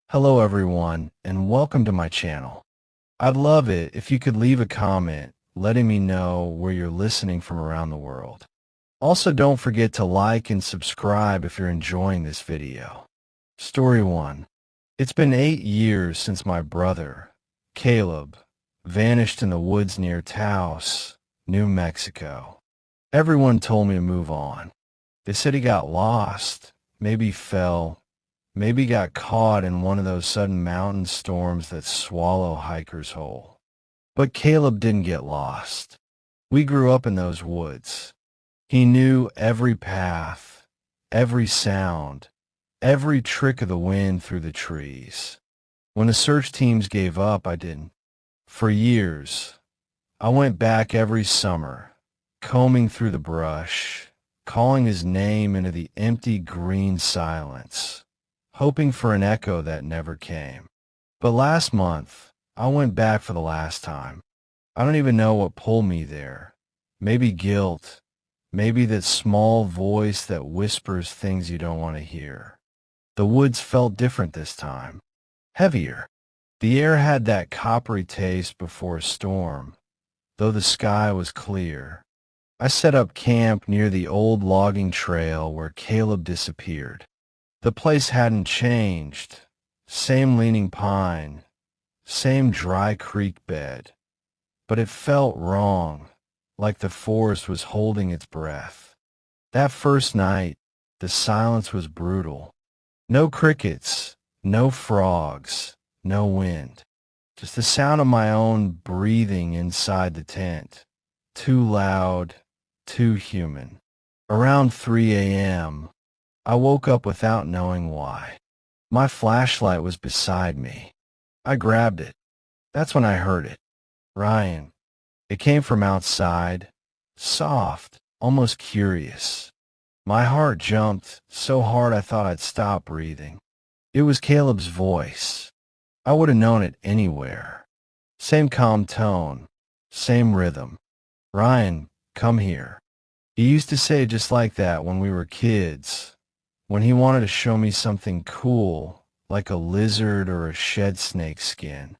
Hello everyone, and welcome to my channel. I'd love it if you could leave a comment letting me know where you're listening from around the world. Also, don't forget to like and subscribe if you're enjoying this video. Story 1. It's been 8 years since my brother, Caleb, vanished in the woods near Taos, New Mexico. Everyone told me to move on. They said he got lost, maybe fell, maybe got caught in one of those sudden mountain storms that swallow hikers whole. But Caleb didn't get lost. We grew up in those woods. He knew every path, every sound, every trick of the wind through the trees. When the search teams gave up, I didn't. For years, I went back every summer, combing through the brush, calling his name into the empty green silence, hoping for an echo that never came. But last month, I went back for the last time. I don't even know what pulled me there. Maybe guilt. Maybe that small voice that whispers things you don't want to hear. The woods felt different this time. Heavier. The air had that coppery taste before a storm, though the sky was clear. I set up camp near the old logging trail where Caleb disappeared. The place hadn't changed. Same leaning pine, same dry creek bed. But it felt wrong, like the forest was holding its breath. That first night, the silence was brutal. No crickets, no frogs, no wind. Just the sound of my own breathing inside the tent. Too loud, too human. Around 3 a.m., I woke up without knowing why. My flashlight was beside me. I grabbed it. That's when I heard it. Ryan. It came from outside, soft, almost curious. My heart jumped so hard I thought I'd stop breathing. It was Caleb's voice. I would have known it anywhere. Same calm tone, same rhythm. Ryan, come here. He used to say it just like that when we were kids, when he wanted to show me something cool, like a lizard or a shed snake skin.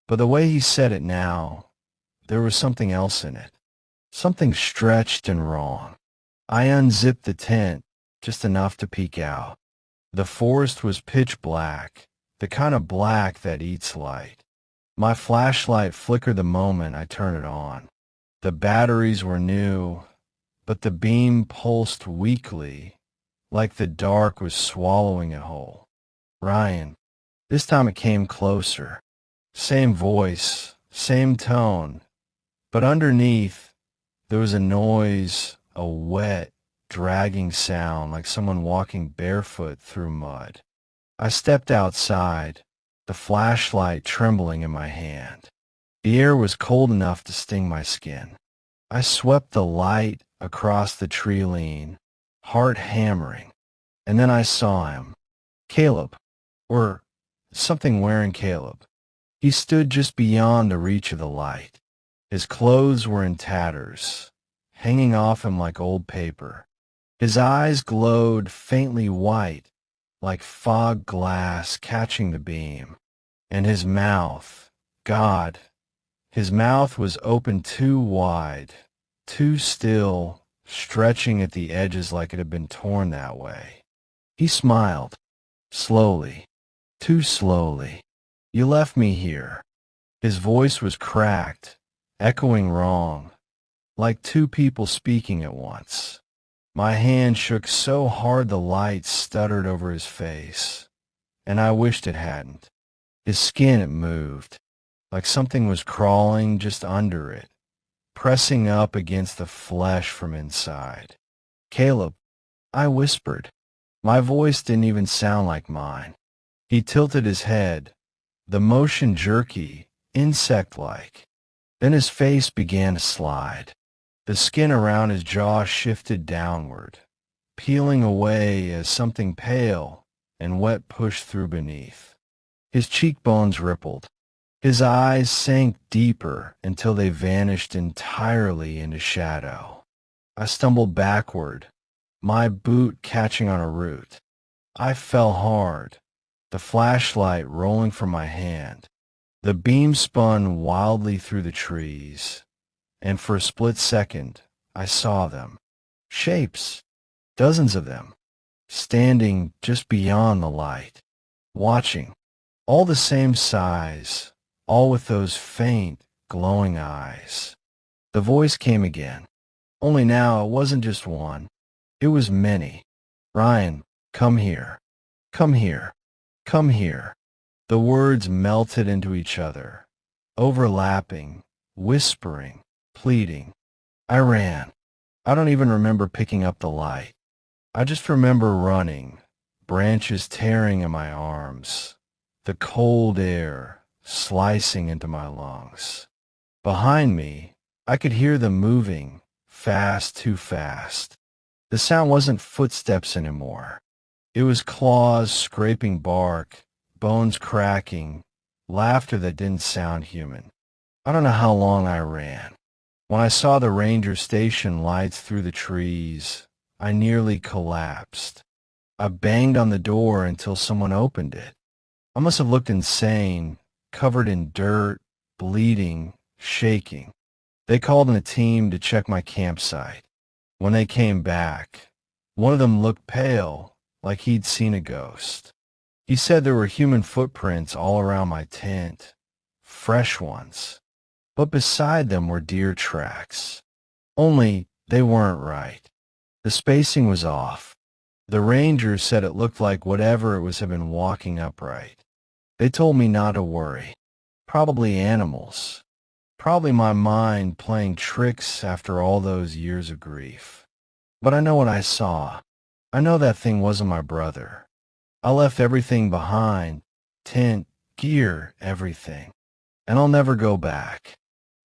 But the way he said it now, there was something else in it. Something stretched and wrong. I unzipped the tent, just enough to peek out. The forest was pitch black, the kind of black that eats light. My flashlight flickered the moment I turned it on. The batteries were new, but the beam pulsed weakly, like the dark was swallowing it whole. Ryan. This time it came closer. Same voice, same tone. But underneath, there was a noise, a wet, dragging sound like someone walking barefoot through mud. I stepped outside, the flashlight trembling in my hand. The air was cold enough to sting my skin. I swept the light across the tree lean, heart hammering. And then I saw him. Caleb. Or something wearing Caleb. He stood just beyond the reach of the light. His clothes were in tatters, hanging off him like old paper. His eyes glowed faintly white, like fog glass catching the beam. And his mouth, God, his mouth was open too wide, too still, stretching at the edges like it had been torn that way. He smiled, slowly, too slowly. You left me here. His voice was cracked, echoing wrong, like two people speaking at once. My hand shook so hard the light stuttered over his face, and I wished it hadn't. His skin, it moved, like something was crawling just under it, pressing up against the flesh from inside. Caleb, I whispered. My voice didn't even sound like mine. He tilted his head, the motion jerky, insect-like. Then his face began to slide. The skin around his jaw shifted downward, peeling away as something pale and wet pushed through beneath. His cheekbones rippled. His eyes sank deeper until they vanished entirely into shadow. I stumbled backward, my boot catching on a root. I fell hard. the flashlight rolling from my hand. The beam spun wildly through the trees, and for a split second, I saw them. Shapes, dozens of them, standing just beyond the light, watching, all the same size, all with those faint, glowing eyes. The voice came again, only now it wasn't just one, it was many. Ryan, come here, come here, come here. The words melted into each other, overlapping, whispering, pleading. I ran. I don't even remember picking up the light. I just remember running, branches tearing in my arms, the cold air slicing into my lungs. Behind me, I could hear them moving, fast, too fast. The sound wasn't footsteps anymore. It was claws scraping bark, bones cracking, laughter that didn't sound human. I don't know how long I ran. When I saw the ranger station lights through the trees, I nearly collapsed. I banged on the door until someone opened it. I must have looked insane, covered in dirt, bleeding, shaking. They called in a team to check my campsite. When they came back, one of them looked pale, like he'd seen a ghost. He said there were human footprints all around my tent, fresh ones, but beside them were deer tracks. Only they weren't right. The spacing was off. The ranger said it looked like whatever it was had been walking upright. They told me not to worry. Probably animals. Probably my mind playing tricks after all those years of grief. But I know what I saw. I know that thing wasn't my brother. I left everything behind, tent, gear, everything. And I'll never go back.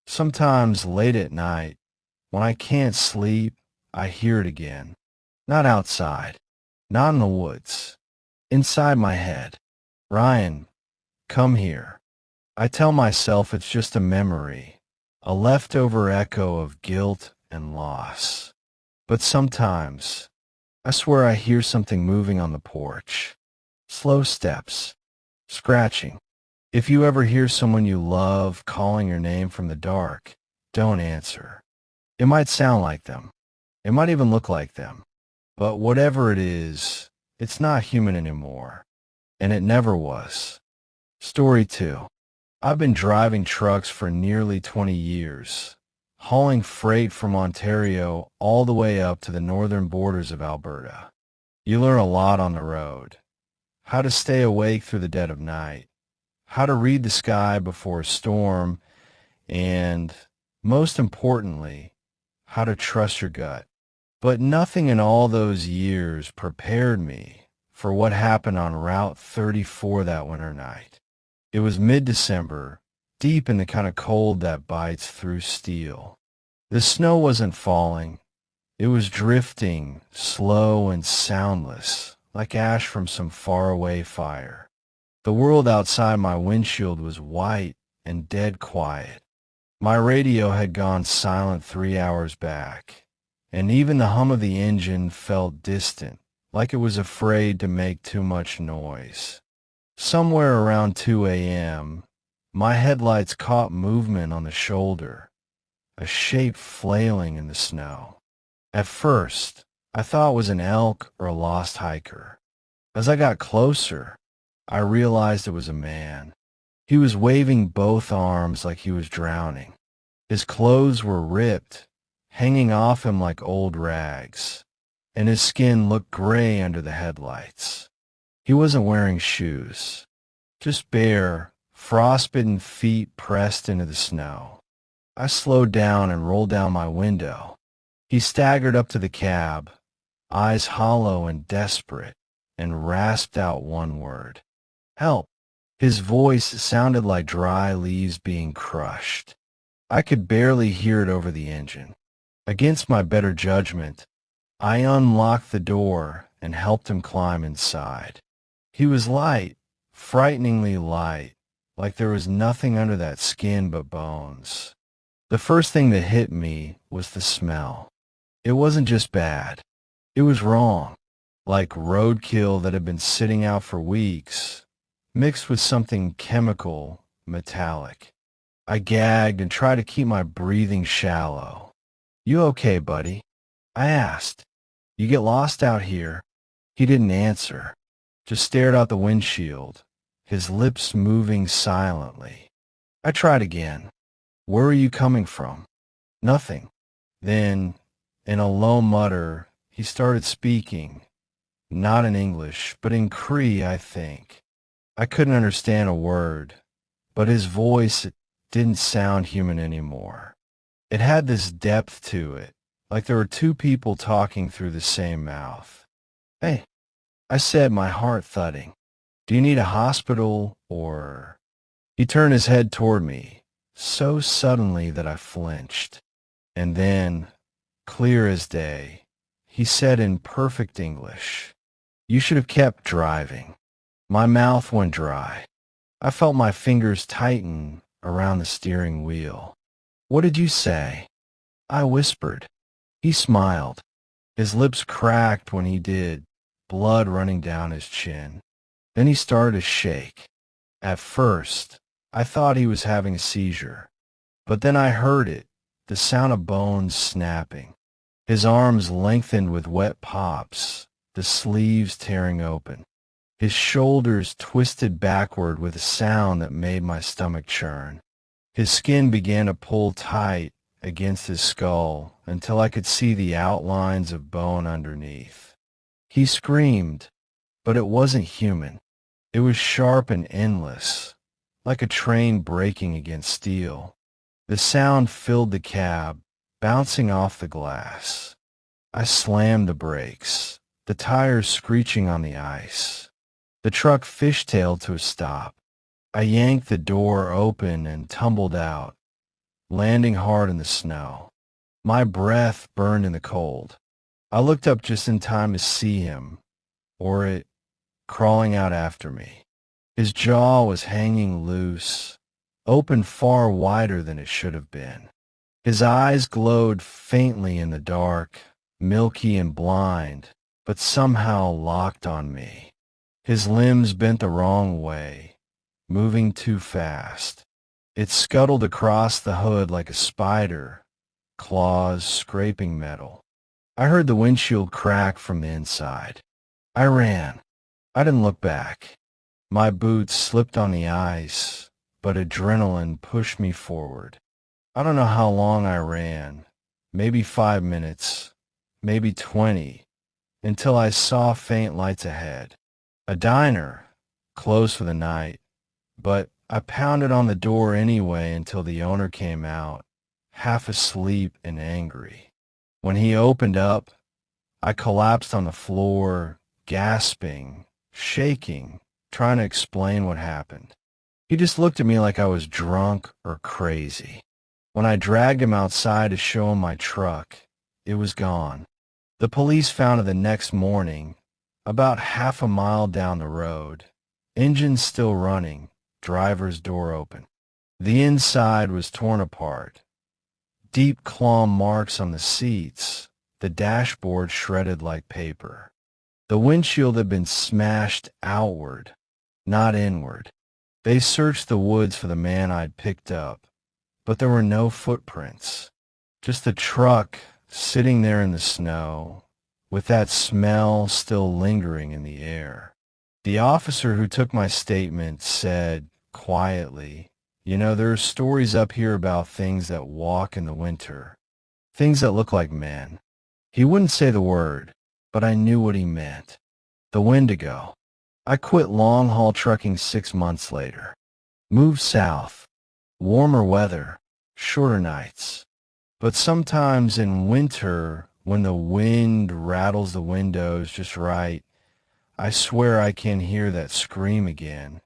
Sometimes late at night, when I can't sleep, I hear it again. Not outside, not in the woods, inside my head. Ryan, come here. I tell myself it's just a memory, a leftover echo of guilt and loss. But sometimes, I swear I hear something moving on the porch. Slow steps, scratching. If you ever hear someone you love calling your name from the dark, don't answer. It might sound like them. It might even look like them. But whatever it is, it's not human anymore. And it never was. Story 2. I've been driving trucks for nearly 20 years, hauling freight from Ontario all the way up to the northern borders of Alberta. You learn a lot on the road. How to stay awake through the dead of night, how to read the sky before a storm, and, most importantly, how to trust your gut. But nothing in all those years prepared me for what happened on Route 34 that winter night. It was mid-December, deep in the kind of cold that bites through steel. The snow wasn't falling. It was drifting, slow and soundless, like ash from some faraway fire. The world outside my windshield was white and dead quiet. My radio had gone silent 3 hours back, and even the hum of the engine felt distant, like it was afraid to make too much noise. Somewhere around 2 a.m., my headlights caught movement on the shoulder, a shape flailing in the snow. At first, I thought it was an elk or a lost hiker. As I got closer, I realized it was a man. He was waving both arms like he was drowning. His clothes were ripped, hanging off him like old rags, and his skin looked gray under the headlights. He wasn't wearing shoes, just bare, frostbitten feet pressed into the snow. I slowed down and rolled down my window. He staggered up to the cab, eyes hollow and desperate, and rasped out one word. Help! His voice sounded like dry leaves being crushed. I could barely hear it over the engine. Against my better judgment, I unlocked the door and helped him climb inside. He was light, frighteningly light, like there was nothing under that skin but bones. The first thing that hit me was the smell. It wasn't just bad. It was wrong, like roadkill that had been sitting out for weeks, mixed with something chemical, metallic. I gagged and tried to keep my breathing shallow. "You okay, buddy?" I asked. "You get lost out here?" He didn't answer, just stared out the windshield, his lips moving silently. I tried again. "Where are you coming from?" "Nothing." Then, in a low mutter, he started speaking, not in English, but in Cree, I think. I couldn't understand a word, but his voice didn't sound human anymore. It had this depth to it, like there were two people talking through the same mouth. "Hey," I said, my heart thudding. "Do you need a hospital or—" He turned his head toward me, so suddenly that I flinched. And then, clear as day, he said in perfect English, "You should have kept driving." My mouth went dry. I felt my fingers tighten around the steering wheel. "What did you say?" I whispered. He smiled. His lips cracked when he did, blood running down his chin. Then he started to shake. At first, I thought he was having a seizure, but then I heard it, the sound of bones snapping. His arms lengthened with wet pops, the sleeves tearing open. His shoulders twisted backward with a sound that made my stomach churn. His skin began to pull tight against his skull until I could see the outlines of bone underneath. He screamed, but it wasn't human. It was sharp and endless, like a train breaking against steel. The sound filled the cab, bouncing off the glass. I slammed the brakes, the tires screeching on the ice. The truck fishtailed to a stop. I yanked the door open and tumbled out, landing hard in the snow. My breath burned in the cold. I looked up just in time to see him, or it, crawling out after me. His jaw was hanging loose, open far wider than it should have been. His eyes glowed faintly in the dark, milky and blind, but somehow locked on me. His limbs bent the wrong way, moving too fast. It scuttled across the hood like a spider, claws scraping metal. I heard the windshield crack from the inside. I ran. I didn't look back. My boots slipped on the ice, but adrenaline pushed me forward. I don't know how long I ran, maybe 5 minutes, maybe 20, until I saw faint lights ahead. A diner, closed for the night, but I pounded on the door anyway until the owner came out, half asleep and angry. When he opened up, I collapsed on the floor, gasping, shaking, trying to explain what happened. He just looked at me like I was drunk or crazy. When I dragged him outside to show him my truck, it was gone. The police found it the next morning, about half a mile down the road. Engine still running, driver's door open. The inside was torn apart. Deep claw marks on the seats, the dashboard shredded like paper. The windshield had been smashed outward, not inward. They searched the woods for the man I'd picked up, but there were no footprints. Just the truck sitting there in the snow, with that smell still lingering in the air. The officer who took my statement said, quietly, "You know, there are stories up here about things that walk in the winter, things that look like men." He wouldn't say the word, but I knew what he meant. The Wendigo. I quit long-haul trucking 6 months later. Moved south. Warmer weather, shorter nights. But sometimes in winter, when the wind rattles the windows just right, I swear I can hear that scream again,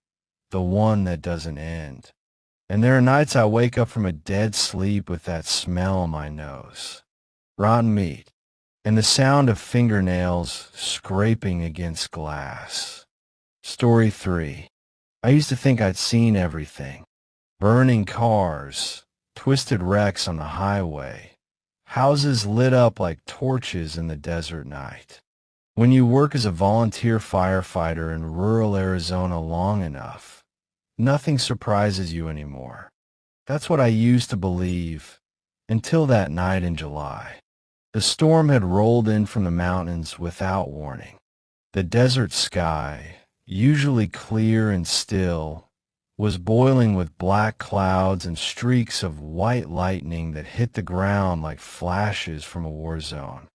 the one that doesn't end. And there are nights I wake up from a dead sleep with that smell on my nose. Rotten meat. And the sound of fingernails scraping against glass. Story 3. I used to think I'd seen everything. Burning cars, twisted wrecks on the highway, houses lit up like torches in the desert night. When you work as a volunteer firefighter in rural Arizona long enough, nothing surprises you anymore. That's what I used to believe until that night in July. The storm had rolled in from the mountains without warning. The desert sky, usually clear and still, was boiling with black clouds and streaks of white lightning that hit the ground like flashes from a war zone.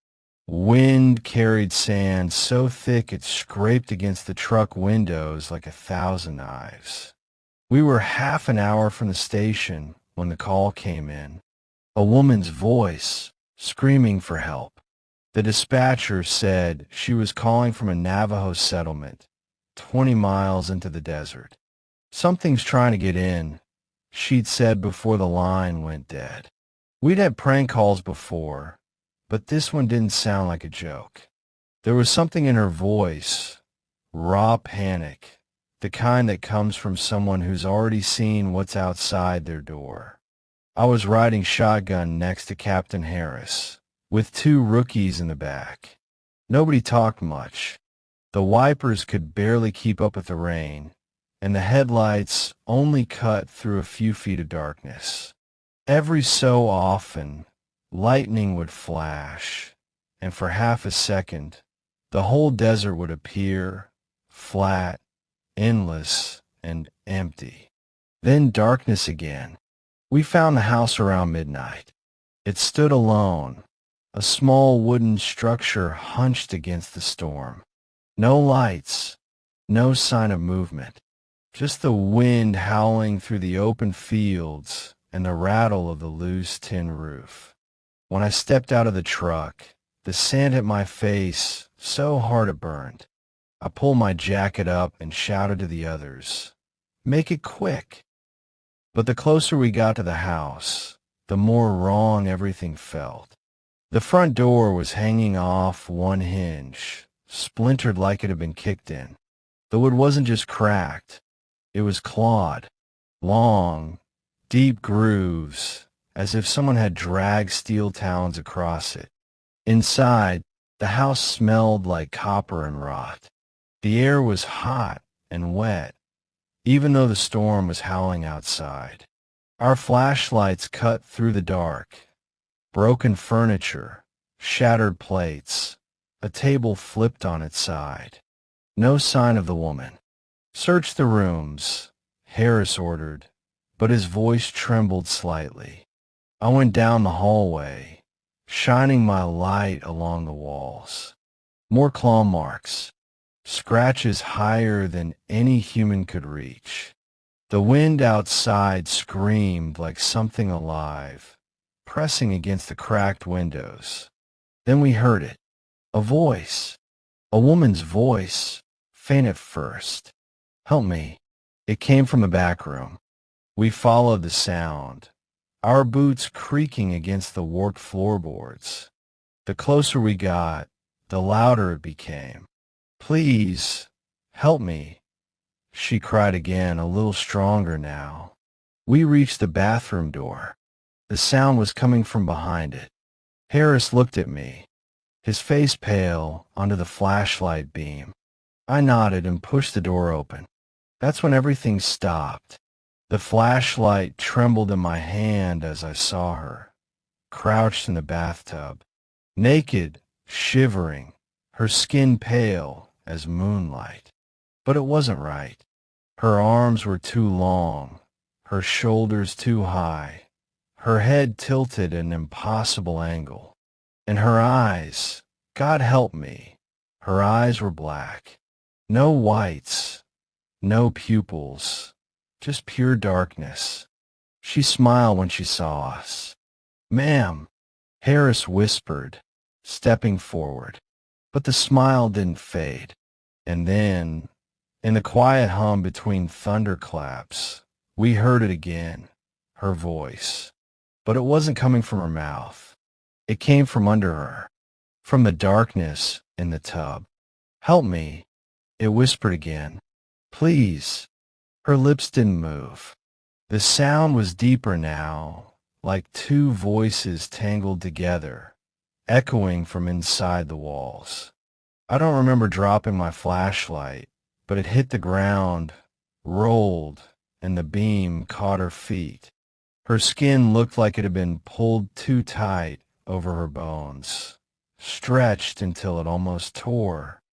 Wind carried sand so thick it scraped against the truck windows like 1,000 knives. We were half an hour from the station when the call came in. A woman's voice, screaming for help. The dispatcher said she was calling from a Navajo settlement, 20 miles into the desert. Something's trying to get in, she'd said before the line went dead. We'd had prank calls before, but this one didn't sound like a joke. There was something in her voice, raw panic, the kind that comes from someone who's already seen what's outside their door. I was riding shotgun next to Captain Harris, with 2 rookies in the back. Nobody talked much. The wipers could barely keep up with the rain, and the headlights only cut through a few feet of darkness. Every so often, lightning would flash, and for half a second, the whole desert would appear, flat, endless, and empty. Then darkness again. We found the house around midnight. It stood alone, a small wooden structure hunched against the storm. No lights, no sign of movement, just the wind howling through the open fields and the rattle of the loose tin roof. When I stepped out of the truck, the sand hit my face so hard it burned. I pulled my jacket up and shouted to the others, "Make it quick." But the closer we got to the house, the more wrong everything felt. The front door was hanging off one hinge, splintered like it had been kicked in. The wood wasn't just cracked, it was clawed, long, deep grooves, as if someone had dragged steel talons across it. Inside, the house smelled like copper and rot. The air was hot and wet, even though the storm was howling outside. Our flashlights cut through the dark. Broken furniture, shattered plates, a table flipped on its side. No sign of the woman. "Search the rooms," Harris ordered, but his voice trembled slightly. I went down the hallway, shining my light along the walls. More claw marks, scratches higher than any human could reach. The wind outside screamed like something alive, pressing against the cracked windows. Then we heard it, a voice, a woman's voice, faint at first. "Help me." It came from the back room. We followed the sound, our boots creaking against the warped floorboards. The closer we got, the louder it became. "Please, help me," she cried again, a little stronger now. We reached the bathroom door. The sound was coming from behind it. Harris looked at me, his face pale under the flashlight beam. I nodded and pushed the door open. That's when everything stopped. The flashlight trembled in my hand as I saw her, crouched in the bathtub, naked, shivering, her skin pale as moonlight. But it wasn't right. Her arms were too long, her shoulders too high, her head tilted at an impossible angle. And her eyes, God help me, her eyes were black. No whites, no pupils, just pure darkness. She smiled when she saw us. "Ma'am," Harris whispered, stepping forward. But the smile didn't fade. And then, in the quiet hum between thunderclaps, we heard it again, her voice. But it wasn't coming from her mouth. It came from under her, from the darkness in the tub. "Help me," it whispered again. "Please." Her lips didn't move. The sound was deeper now, like 2 voices tangled together, echoing from inside the walls. I don't remember dropping my flashlight, but it hit the ground, rolled, and the beam caught her feet. Her skin looked like it had been pulled too tight over her bones, stretched until it almost tore.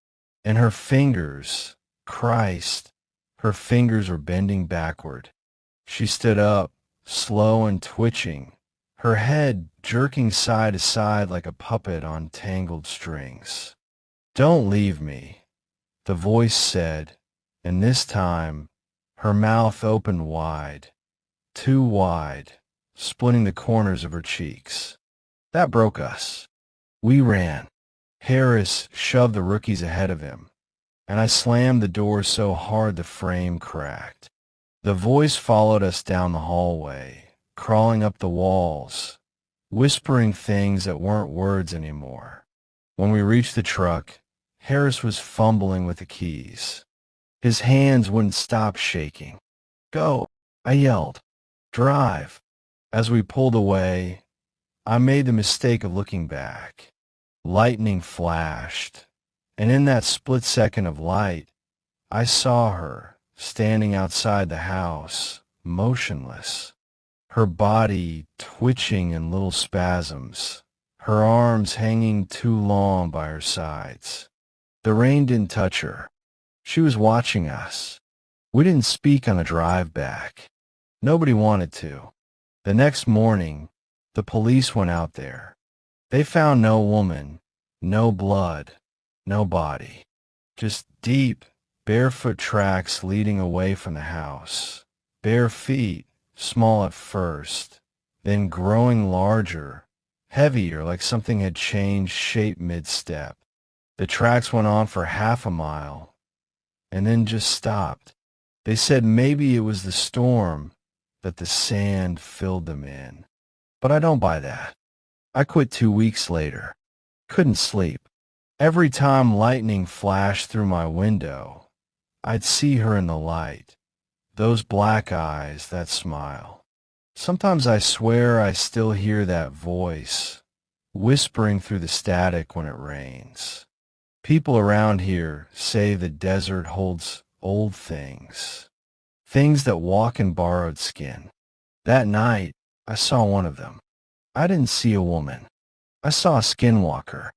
And her fingers, Christ, her fingers were bending backward. She stood up, slow and twitching, her head jerking side to side like a puppet on tangled strings. "Don't leave me," the voice said, and this time her mouth opened wide, too wide, splitting the corners of her cheeks. That broke us. We ran. Harris shoved the rookies ahead of him, and I slammed the door so hard the frame cracked. The voice followed us down the hallway, crawling up the walls, whispering things that weren't words anymore. When we reached the truck, Harris was fumbling with the keys. His hands wouldn't stop shaking. "Go," I yelled. "Drive." As we pulled away, I made the mistake of looking back. Lightning flashed, and in that split second of light, I saw her standing outside the house, motionless, her body twitching in little spasms, her arms hanging too long by her sides. The rain didn't touch her. She was watching us. We didn't speak on the drive back. Nobody wanted to. The next morning, the police went out there. They found no woman, no blood, no body. Just deep, barefoot tracks leading away from the house. Bare feet, small at first, then growing larger, heavier, like something had changed shape mid-step. The tracks went on for half a mile, and then just stopped. They said maybe it was the storm that the sand filled them in. But I don't buy that. I quit 2 weeks later. Couldn't sleep. Every time lightning flashed through my window, I'd see her in the light. Those black eyes, that smile. Sometimes I swear I still hear that voice, whispering through the static when it rains. People around here say the desert holds old things, things that walk in borrowed skin. That night, I saw one of them. I didn't see a woman. I saw a skinwalker.